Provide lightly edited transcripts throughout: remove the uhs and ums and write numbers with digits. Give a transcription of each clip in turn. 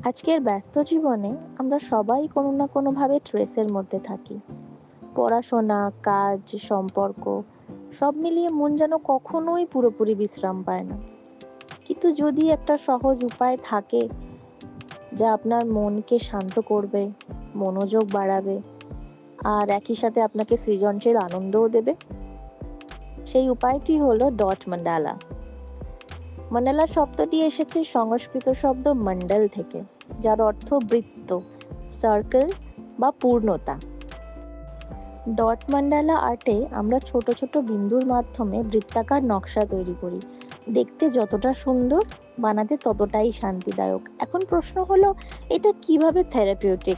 আজকের ব্যস্ত জীবনে আমরা সবাই কোনো না কোনোভাবে স্ট্রেসের মধ্যে থাকি। পড়াশোনা, কাজ, সম্পর্ক সব মিলিয়ে মন যেন কখনোই পুরোপুরি বিশ্রাম পায় না। কিন্তু যদি একটা সহজ উপায় থাকে যা আপনার মনকে শান্ত করবে, মনোযোগ বাড়াবে আর একই সাথে আপনাকে সৃজনশীল আনন্দও দেবে, সেই উপায়টি হলো ডট মান্ডালা। মান্ডালা শব্দটি এসেছে সংস্কৃত শব্দ মণ্ডল থেকে, যার অর্থ বৃত্ত, সার্কেল বা পূর্ণতা। ডট মান্ডালা আর্টে আমরা ছোট ছোট বিন্দুর মাধ্যমে বৃত্তাকার নকশা তৈরি করি। দেখতে যতটা সুন্দর, বানাতে ততটাই শান্তিদায়ক। এখন প্রশ্ন হলো, এটা কিভাবে থেরাপিউটিক?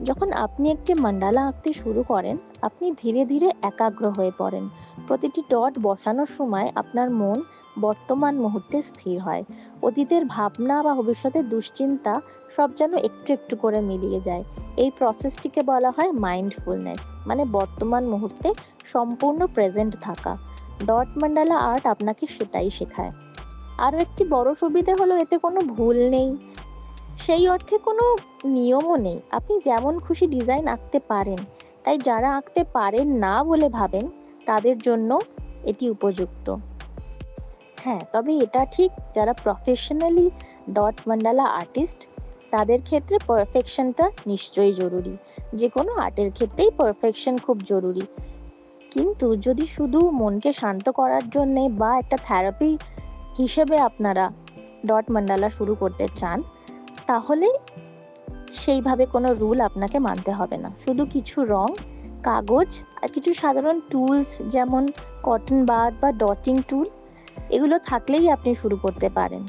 যখন আপনি একটি মান্ডালা আঁকতে শুরু করেন, আপনি ধীরে ধীরে একাগ্র হয়ে পড়েন। প্রতিটি ডট বসানোর সময় আপনার মন বর্তমান মুহূর্তে স্থির হয়। অতীতের ভাবনা বা ভবিষ্যতের দুশ্চিন্তা সব যেন একটু একটু করে মিলিয়ে যায়। এই প্রসেসটিকে বলা হয় মাইন্ডফুলনেস, মানে বর্তমান মুহূর্তে সম্পূর্ণ প্রেজেন্ট থাকা। ডট মান্ডালা আর্ট আপনাকে সেটাই শেখায়। আরও একটি বড় সুবিধা হলো, এতে কোনো ভুল নেই, সেই অর্থে কোনো নিয়মও নেই। আপনি যেমন খুশি ডিজাইন আঁকতে পারেন। তাই যারা আঁকতে পারেন না বলে ভাবেন, তাদের জন্য এটি উপযুক্ত। হ্যাঁ, তবে এটা ঠিক, যারা প্রফেশনালি ডট মান্ডালা আর্টিস্ট, তাদের ক্ষেত্রে পারফেকশনটা নিশ্চয়ই জরুরি। যে কোনো আর্টের ক্ষেত্রেই পারফেকশন খুব জরুরি। কিন্তু যদি শুধু মনকে শান্ত করার জন্যে বা একটা থেরাপি হিসেবে আপনারা ডট মান্ডালা শুরু করতে চান, তাহলে সেইভাবে কোনো রুল আপনাকে মানতে হবে না। শুধু কিছু রং, কাগজ আর কিছু সাধারণ টুলস, যেমন কটন বাড বা ডটিং টুল, এগুলো থাকলেই আপনি শুরু করতে পারেন।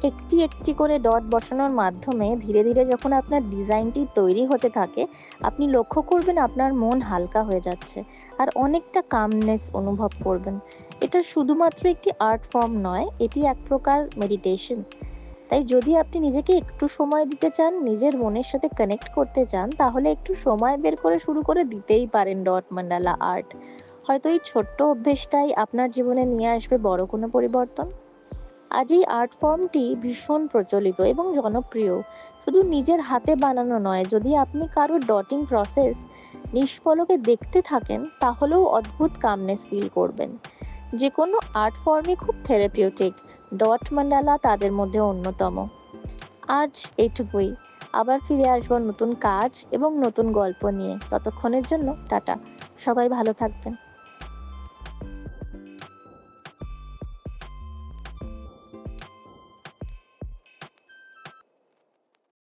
একটি একটি করে ডট বসানোর মাধ্যমে ধীরে ধীরে যখন আপনার ডিজাইনটি তৈরি হতে থাকে, আপনি লক্ষ্য করবেন আপনার মন হালকা হয়ে যাচ্ছে আর অনেকটা কামনেস অনুভব করবেন। এটা শুধুমাত্র একটি আর্ট ফর্ম নয়, এটি এক প্রকার মেডিটেশন। তাই যদি আপনি নিজেকে একটু সময় দিতে চান, নিজের মনের সাথে কানেক্ট করতে চান, তাহলে একটু সময় বের করে শুরু করে দিতেই পারেন ডট মান্ডালা আর্ট। হয়তো এই ছোট্ট অভ্যেসটাই আপনার জীবনে নিয়ে আসবে বড় কোনো পরিবর্তন। আজ এই আর্ট ফর্মটি ভীষণ প্রচলিত এবং জনপ্রিয়। শুধু নিজের হাতে বানানো নয়, যদি আপনি কারো ডটিং প্রসেস নিষ্পলকে দেখতে থাকেন, তাহলেও অদ্ভুত কামনেস ফিল করবেন। যে কোনো আর্ট ফর্মই খুব থেরাপিউটিক, ডট মান্ডালা তাদের মধ্যে অন্যতম। আজ এইটুকুই। আবার ফিরে আসবো নতুন কাজ এবং নতুন গল্প নিয়ে। ততক্ষণের জন্য টাটা। সবাই ভালো থাকবেন।